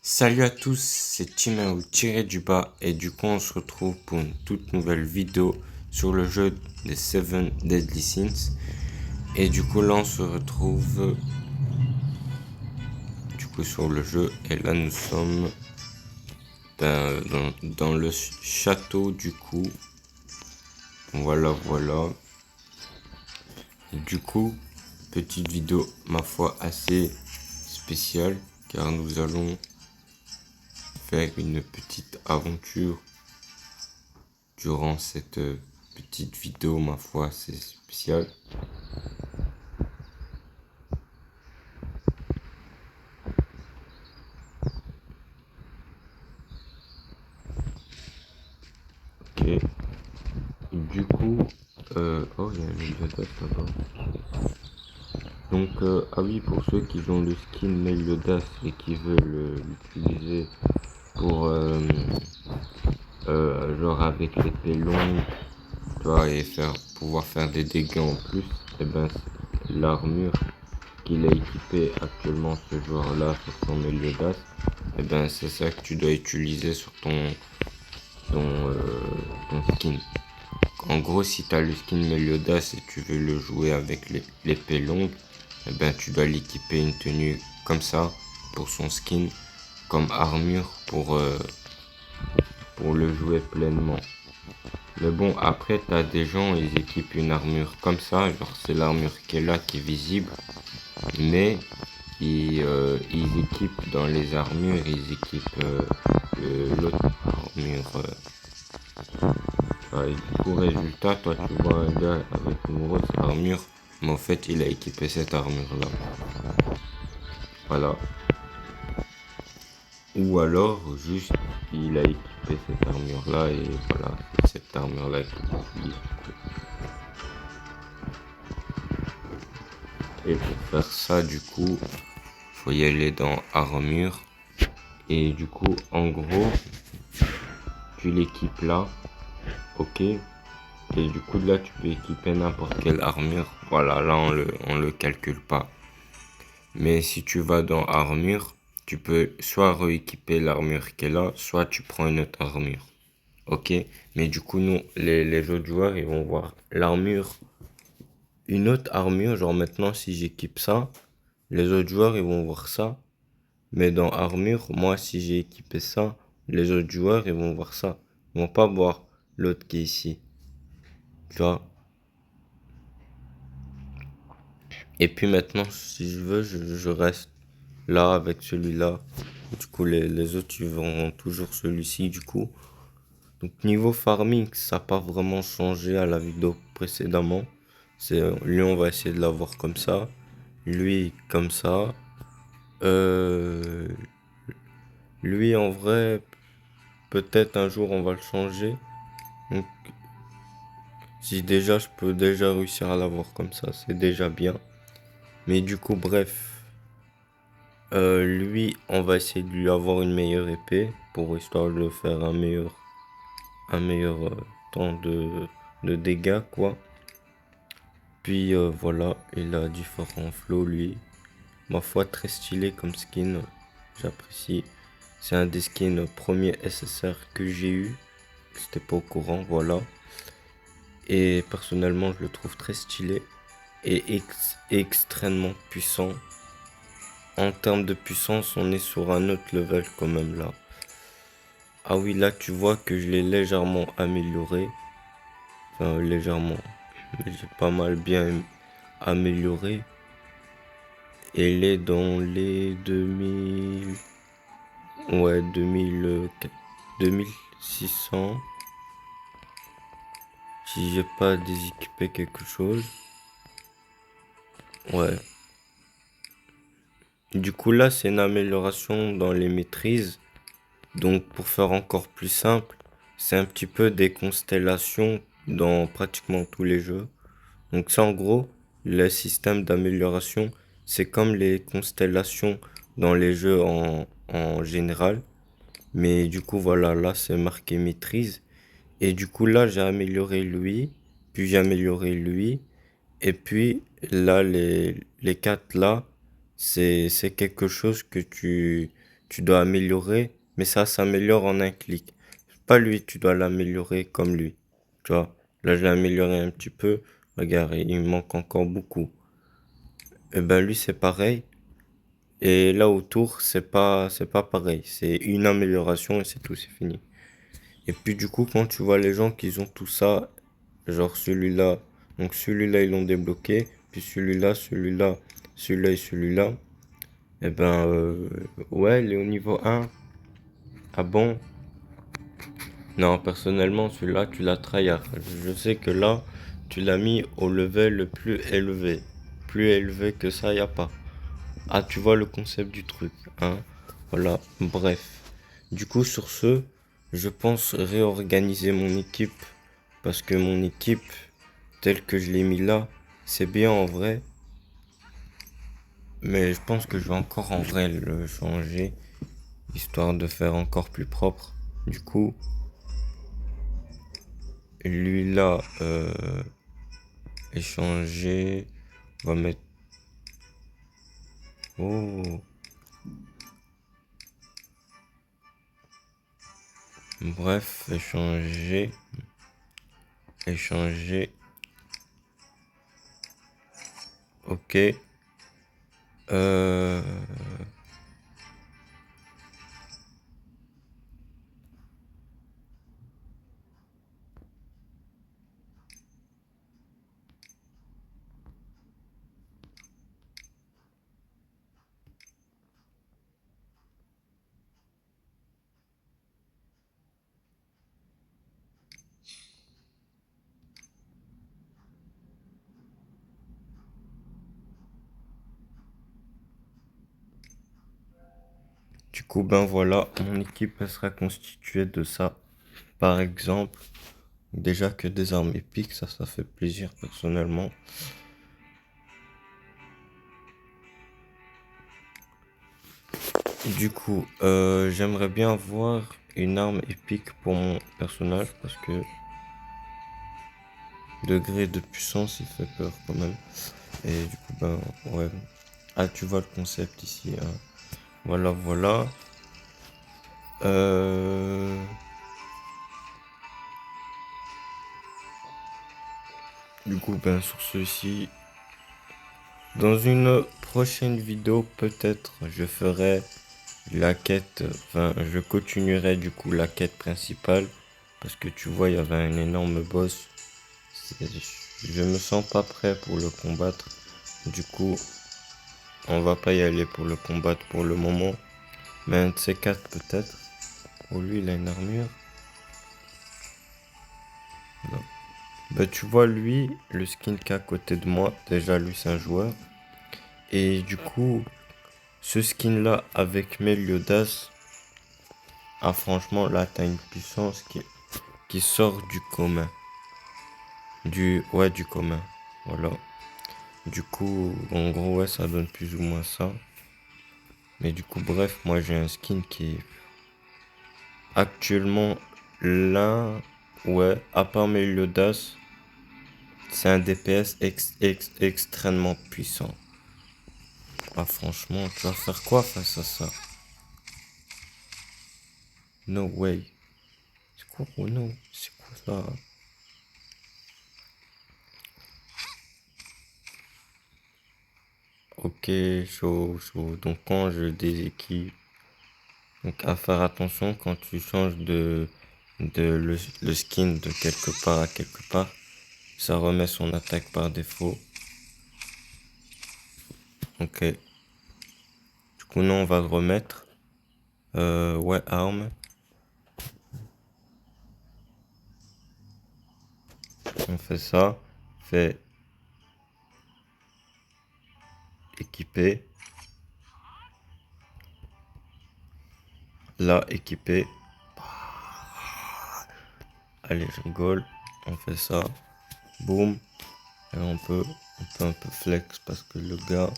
Salut à tous, c'est Timaou tiré du bas et du coup on se retrouve pour une toute nouvelle vidéo sur le jeu des 7 Deadly Sins. Et du coup là on se retrouve sur le jeu et là nous sommes dans le château du coup. Voilà. Et du coup, petite vidéo ma foi assez spéciale car nous allons faire une petite aventure durant cette petite vidéo, ma foi, assez spéciale. Ok. Et du coup, oh, il y a un Meliodas là-bas. Donc, ah oui, pour ceux qui ont le skin Meliodas et qui veulent l'utiliser pour, genre avec l'épée longue, tu vois, et pouvoir faire des dégâts en plus, et ben, l'armure qu'il a équipée actuellement, ce joueur-là, sur son Meliodas, et ben, c'est ça que tu dois utiliser sur ton, ton skin. En gros, si tu as le skin Meliodas et tu veux le jouer avec l'épée longue, eh ben, tu dois l'équiper une tenue comme ça pour son skin, comme armure pour le jouer pleinement. Mais bon, après, tu as des gens, ils équipent une armure comme ça, genre c'est l'armure qui est là, qui est visible, mais ils équipent dans les armures, ils équipent l'autre armure. Et du coup, résultat, toi tu vois un gars avec une grosse armure, mais en fait il a équipé cette armure là. Voilà. Ou alors juste il a équipé cette armure là et voilà, c'est cette armure là qu'il utilise. Et pour faire ça, du coup, faut y aller dans armure. Et du coup, en gros, tu l'équipes là, ok. Et du coup, là, tu peux équiper n'importe quelle armure. Voilà, là, on le calcule pas. Mais si tu vas dans armure, tu peux soit rééquiper l'armure qui est là, soit tu prends une autre armure. Ok? Mais du coup, nous, les autres joueurs, ils vont voir l'armure. Une autre armure, genre maintenant, si j'équipe ça, les autres joueurs, ils vont voir ça. Mais dans armure, moi, si j'ai équipé ça, les autres joueurs, ils vont voir ça. Ils vont pas voir l'autre qui est ici. Tu vois? Et puis maintenant, si je veux, je reste là avec celui-là. Du coup, les autres, ils verront toujours celui-ci, du coup. Donc, niveau farming, ça n'a pas vraiment changé à la vidéo précédemment. Lui, on va essayer de l'avoir comme ça. Lui, comme ça. Euh, Lui, en vrai, peut-être un jour, on va le changer. Donc, si déjà, je peux déjà réussir à l'avoir comme ça, c'est déjà bien. Mais du coup, bref. Lui, on va essayer de lui avoir une meilleure épée pour histoire de faire un meilleur temps de dégâts, quoi. Puis voilà, il a différents flots, lui. Ma foi, très stylé comme skin, j'apprécie. C'est un des skins premiers SSR que j'ai eu. C'était pas au courant, voilà. Et personnellement, je le trouve très stylé et extrêmement puissant. En termes de puissance, on est sur un autre level quand même là. Ah oui, là tu vois que je l'ai légèrement amélioré. Enfin, légèrement. Mais j'ai pas mal bien amélioré. Elle est dans les 2000. Ouais, 2000. 2600. Si j'ai pas déséquipé quelque chose. Ouais. Du coup, là, c'est une amélioration dans les maîtrises. Donc, pour faire encore plus simple, c'est un petit peu des constellations dans pratiquement tous les jeux. Donc ça, en gros, le système d'amélioration, c'est comme les constellations dans les jeux en général. Mais du coup, voilà, là, c'est marqué maîtrise. Et du coup, là, j'ai amélioré lui, puis j'ai amélioré lui. Et puis, là, les quatre là, c'est quelque chose que tu tu dois améliorer, mais ça s'améliore en un clic. Pas lui, tu dois l'améliorer comme lui. Tu vois, là, je l'ai amélioré un petit peu. Regarde, il me manque encore beaucoup. Et ben, lui, c'est pareil. Et là, autour, c'est pas pareil. C'est une amélioration et c'est tout, c'est fini. Et puis, du coup, quand tu vois les gens qui ont tout ça, genre celui-là, donc celui-là, ils l'ont débloqué. Puis celui-là, celui-là, celui-là et celui-là. Eh ben, ouais, il est au niveau 1. Ah bon? Non, personnellement, celui-là, tu l'as tryhard. Je sais que là, tu l'as mis au level le plus élevé. Plus élevé que ça, y a pas. Ah, tu vois le concept du truc, hein? Voilà, bref. Du coup, sur ce, je pense réorganiser mon équipe. Parce que mon équipe, telle que je l'ai mis là, c'est bien en vrai. Mais je pense que je vais encore en vrai le changer. Histoire de faire encore plus propre. Du coup, lui là, échanger. On va mettre. Oh. Bref, échanger. Échanger. Ok. Euh. Du coup, ben voilà, mon équipe elle sera constituée de ça. Par exemple, déjà que des armes épiques, ça fait plaisir personnellement. Du coup, j'aimerais bien avoir une arme épique pour mon personnage parce que degré de puissance, il fait peur quand même. Et du coup, ben ouais. Ah, tu vois le concept ici, hein. Voilà, voilà. Euh... Du coup, ben sur ceci, dans une prochaine vidéo, peut-être, je ferai la quête, enfin, je continuerai du coup la quête principale, parce que tu vois, il y avait un énorme boss. C'est- Je me sens pas prêt pour le combattre. Du coup, on va pas y aller pour le combattre pour le moment. Mais un de ces quatre peut-être. Oh, lui, il a une armure. Non. Bah, tu vois, lui, le skin qui est à côté de moi, déjà, lui, c'est un joueur. Et du coup, ce skin-là, avec Meliodas, ah, franchement, là, t'as une puissance qui sort du commun. Ouais, du commun. Voilà. Du coup, en gros, ouais, ça donne plus ou moins ça. Mais du coup, bref, moi, j'ai un skin qui est actuellement là. Ouais, à part Meliodas, c'est un DPS extrêmement puissant. Ah, franchement, tu vas faire quoi face à ça? No way. C'est quoi? Oh non, c'est quoi ça? Ok, chaud, chaud. Donc quand je déséquipe, donc à faire attention quand tu changes le skin de quelque part à quelque part, ça remet son attaque par défaut. Ok. Du coup, non, on va le remettre. Ouais, arme. On fait ça. Fait équiper. Là, équiper. Allez, je rigole. On fait ça. Boum. Et on peut un peu flex parce que le gars.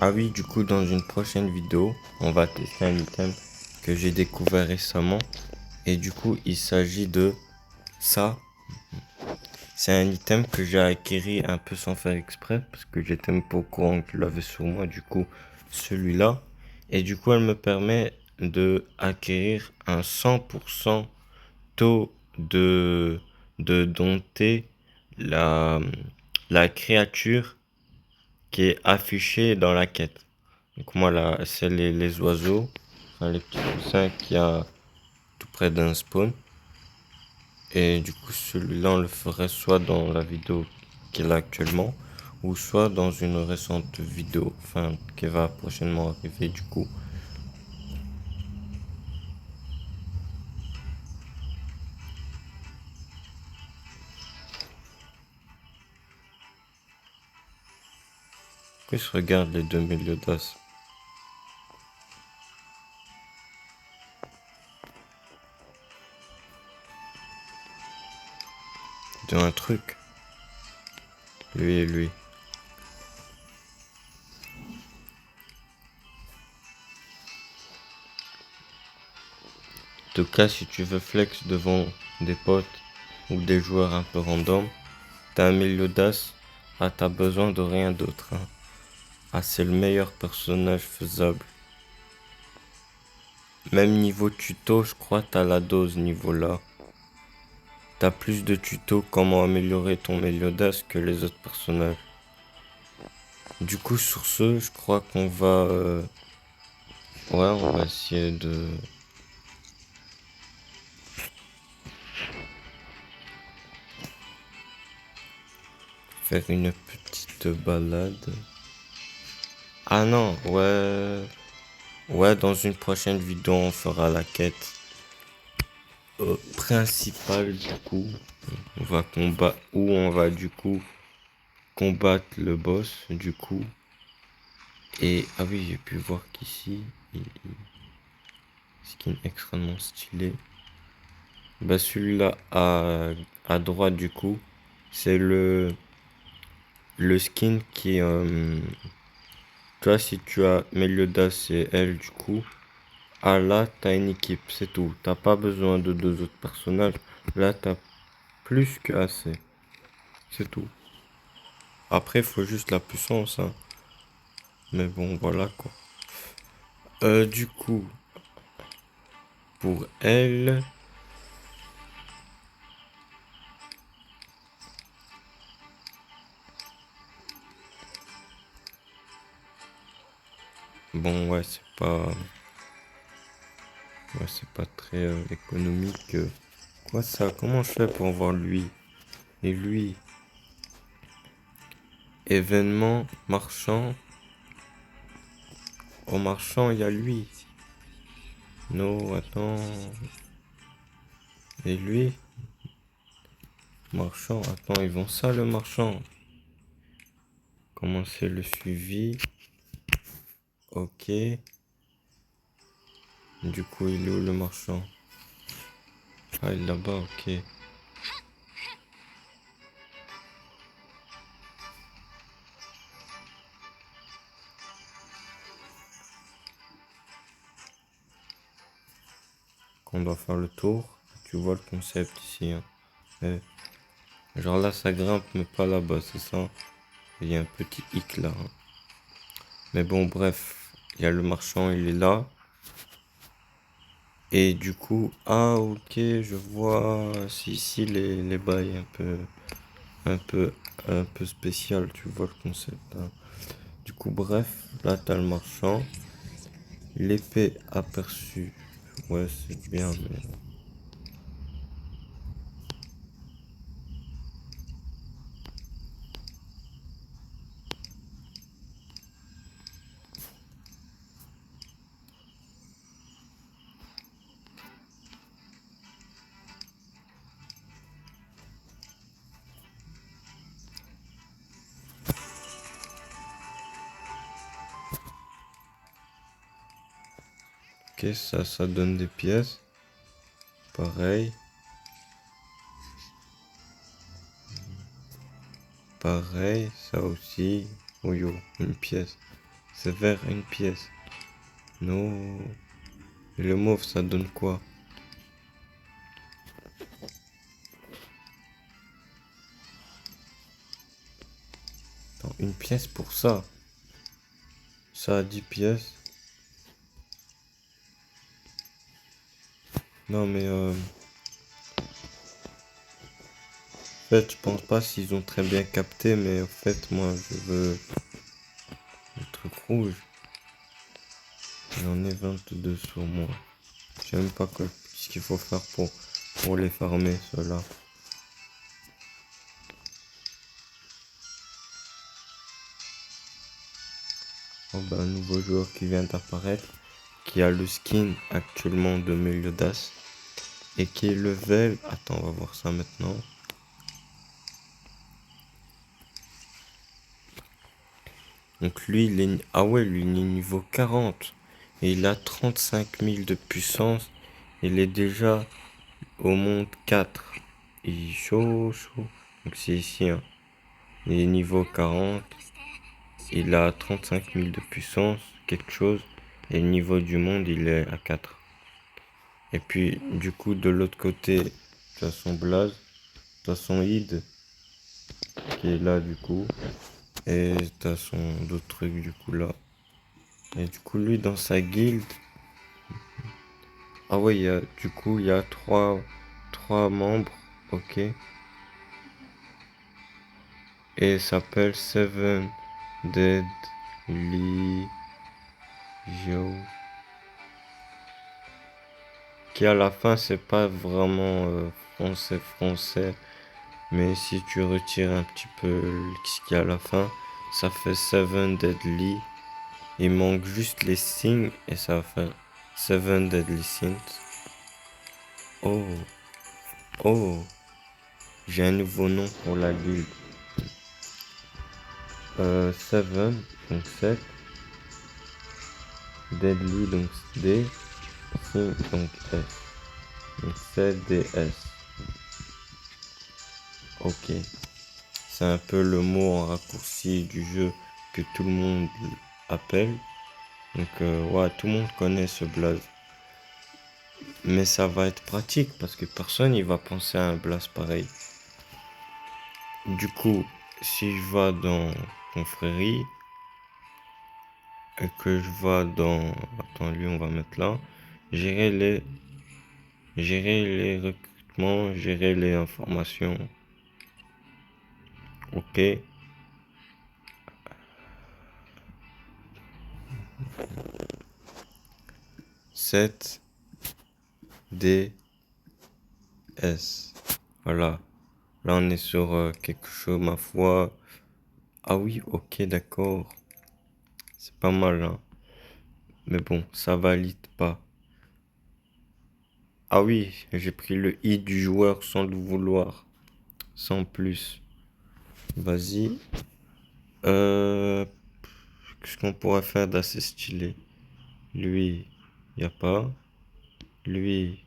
Ah oui, du coup, dans une prochaine vidéo, on va tester un item que j'ai découvert récemment. Et du coup, il s'agit de ça. C'est un item que j'ai acquis un peu sans faire exprès, parce que j'étais même pas au courant que je l'avais sur moi, du coup, celui-là. Et du coup, elle me permet de acquérir un 100% taux de dompter la, la créature qui est affichée dans la quête. Donc moi, là, c'est les oiseaux, enfin, les petits poussins qu'il y a tout près d'un spawn. Et du coup, celui-là, on le ferait soit dans la vidéo qu'il a actuellement, ou soit dans une récente vidéo, enfin, qui va prochainement arriver, du coup. Que je regarde les 2000 d'audace. De un truc. Lui et lui. En tout cas, si tu veux flex devant des potes ou des joueurs un peu random, t'as un milieu d'as, ah t'as besoin de rien d'autre, hein. Ah, c'est le meilleur personnage faisable. Même niveau tuto, je crois t'as la dose niveau là. T'as plus de tutos comment améliorer ton Meliodas que les autres personnages. Du coup, sur ce, je crois qu'on va... Ouais, on va essayer de... faire une petite balade. Ah non, ouais... Ouais, dans une prochaine vidéo, on fera la quête principale, du coup. On va combattre... Où on va, du coup, combattre le boss, du coup. Et... Ah oui, j'ai pu voir qu'ici... Skin extrêmement stylé. Bah celui-là à droite du coup, c'est le skin qui toi si tu as Meliodas et elle du coup, ah là t'as une équipe, c'est tout. T'as pas besoin de deux autres personnages. Là t'as plus que assez. C'est tout. Après faut juste la puissance hein. Mais bon voilà quoi. Du coup, pour elle. Bon ouais c'est pas très économique. Quoi ça? Comment je fais pour voir lui? Et lui? Événement, marchand. Au marchand, il y a lui. Non, attends. Et lui? Marchand, attends, ils vont ça le marchand. Comment c'est le suivi? Ok. Du coup, il est où le marchand? Ah, il est là-bas, ok. Qu'on doit faire le tour. Tu vois le concept ici, hein. Eh, genre là, ça grimpe, mais pas là-bas, c'est ça? Il y a un petit hic là, hein. Mais bon, bref. Il y a le marchand, il est là. Et du coup, ah ok, je vois. C'est ici les bails un peu, un peu spécial, tu vois le concept, hein. Du coup, bref, là t'as le marchand. L'épée aperçue. Ouais, c'est bien, mais. Ok, ça donne des pièces. Pareil. Pareil, ça aussi. Oh yo, une pièce. C'est vert une pièce. Non. Et le mauve, ça donne quoi? Attends, une pièce pour ça. Ça a 10 pièces. Non mais en fait je pense pas s'ils ont très bien capté, mais en fait moi je veux le truc rouge. J'en ai 22 sur moi. Je sais même pas ce qu'il faut faire pour les farmer ceux-là. Oh bah un nouveau joueur qui vient d'apparaître, qui a le skin actuellement de Meliodas et qui est level. Attends, on va voir ça maintenant. Donc lui, ah ouais, lui, il est niveau 40. Et il a 35 000 de puissance. Il est déjà au monde 4. Il est chaud, chaud. Donc c'est ici, hein. Il est niveau 40. Il a 35 000 de puissance, quelque chose. Et le niveau du monde, il est à 4. Et puis, du coup, de l'autre côté, tu as son blaze. Tu as son id, qui est là, du coup. Et tu as son d'autres trucs, du coup, là. Et du coup, lui, dans sa guilde. Ah ouais, du coup, il y a trois membres. Ok. Et il s'appelle Seven Deadly Joe. Qui à la fin, c'est pas vraiment français. Mais si tu retires un petit peu ce qu'il y a à la fin, ça fait Seven Deadly. Il manque juste les signes et ça fait Seven Deadly Sins. Oh, oh, j'ai un nouveau nom pour la guilde. Seven, donc 7. Deadly, donc D. Sin, donc S. Donc CDS. Ok. C'est un peu le mot en raccourci du jeu que tout le monde appelle. Donc ouais, tout le monde connaît ce blaze. Mais ça va être pratique parce que personne il va penser à un blaze pareil. Du coup, si je vais dans confrérie et que je vais dans... Attends, lui on va mettre là. Gérer les... Gérer les recrutements, gérer les informations. Ok. 7 D S. Voilà. Là, on est sur quelque chose, ma foi. Ah oui, ok, d'accord. C'est pas mal, hein. Mais bon, ça valide pas. Ah oui, j'ai pris le i du joueur sans le vouloir. Sans plus. Vas-y. Euh, Qu'est-ce qu'on pourrait faire d'assez stylé? Lui, y a pas. Lui,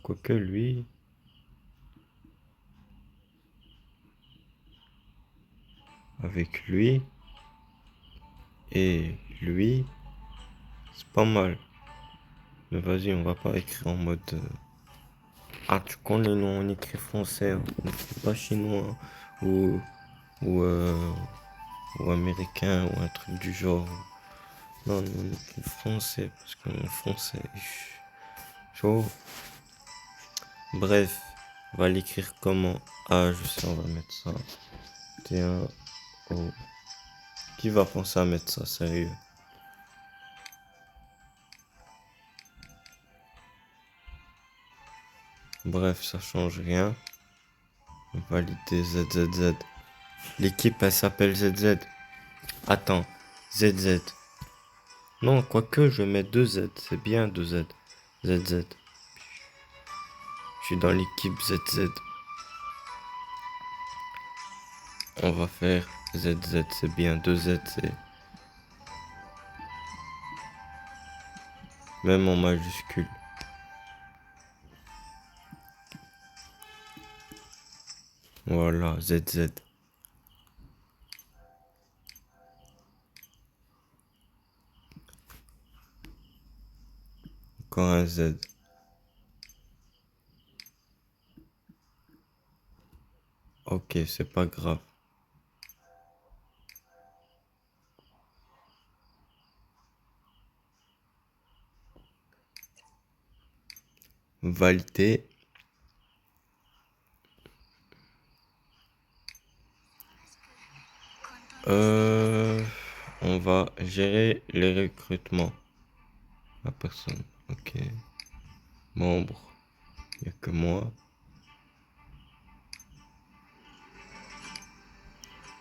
quoique lui. Avec lui. Et lui. C'est pas mal. Mais vas-y, on va pas écrire en mode. Ah, tu connais les noms en écrit français, hein. On écrit pas chinois ou, ou, euh, ou américain ou un truc du genre. Non, on écrit français parce que mon français est chaud. Bref, on va l'écrire comment? Ah, je sais, on va mettre ça. T1O. Qui va penser à mettre ça, sérieux? Bref, ça change rien. Valider ZZZ. L'équipe, elle s'appelle ZZ. Attends, ZZ. Non, quoique, je mets deux Z. C'est bien deux Z. ZZ. Je suis dans l'équipe ZZ. On va faire ZZ. C'est bien deux Z. C'est même en majuscule. Voilà, ZZ. encore un Z. Ok, c'est pas grave. Valider. On va gérer les recrutements. La personne. Ok. Membre. Il n'y a que moi.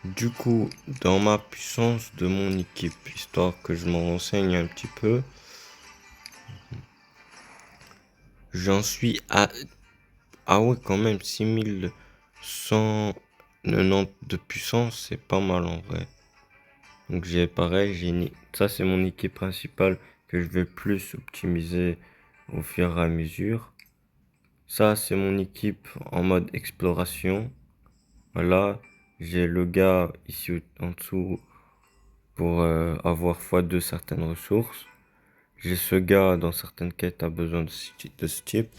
Du coup, dans ma puissance de mon équipe, histoire que je m'en renseigne un petit peu, j'en suis à... Ah ouais, quand même, 6190 de puissance, c'est pas mal en vrai. Donc j'ai pareil, ça c'est mon équipe principale que je vais plus optimiser au fur et à mesure. Ça c'est mon équipe en mode exploration. Voilà, j'ai le gars ici en dessous pour avoir x2 certaines ressources. J'ai ce gars dans certaines quêtes a besoin de ce type.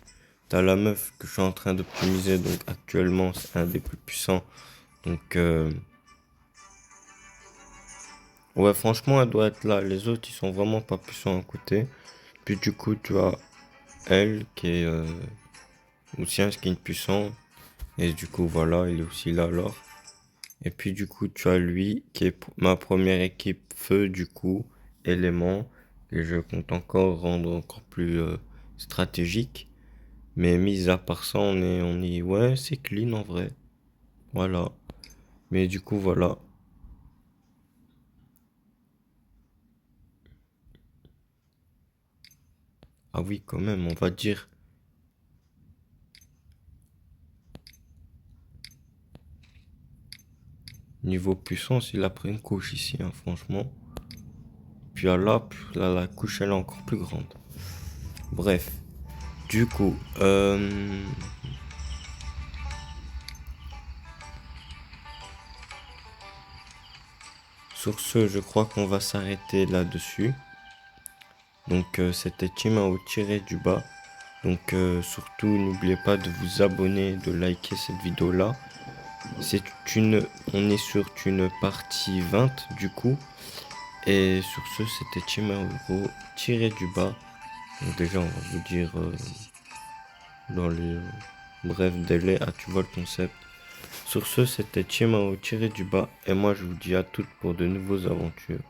T'as la meuf que je suis en train d'optimiser, donc actuellement c'est un des plus puissants. Donc ouais, franchement elle doit être là. Les autres ils sont vraiment pas puissants à côté. Puis du coup tu as elle qui est aussi un skin puissant. Et du coup voilà, il est aussi là alors. Et puis du coup tu as lui qui est ma première équipe feu du coup, élément. Et je compte encore rendre encore plus stratégique. Mais mis à part ça, ouais, c'est clean en vrai. Voilà. Mais du coup, voilà. Ah oui, quand même, on va dire. Niveau puissance, il a pris une couche ici, hein, franchement. Puis là, la couche, elle est encore plus grande. Bref. Du coup, sur ce, je crois qu'on va s'arrêter là-dessus. Donc, c'était Timao tiré du bas. Donc, surtout, n'oubliez pas de vous abonner, de liker cette vidéo-là. On est sur une partie 20 du coup. Et sur ce, c'était Chimero tiré du bas. Donc déjà, on va vous dire dans les brefs délais, ah tu vois le concept. Sur ce, c'était Chimero tiré du bas. Et moi, je vous dis à toutes pour de nouvelles aventures.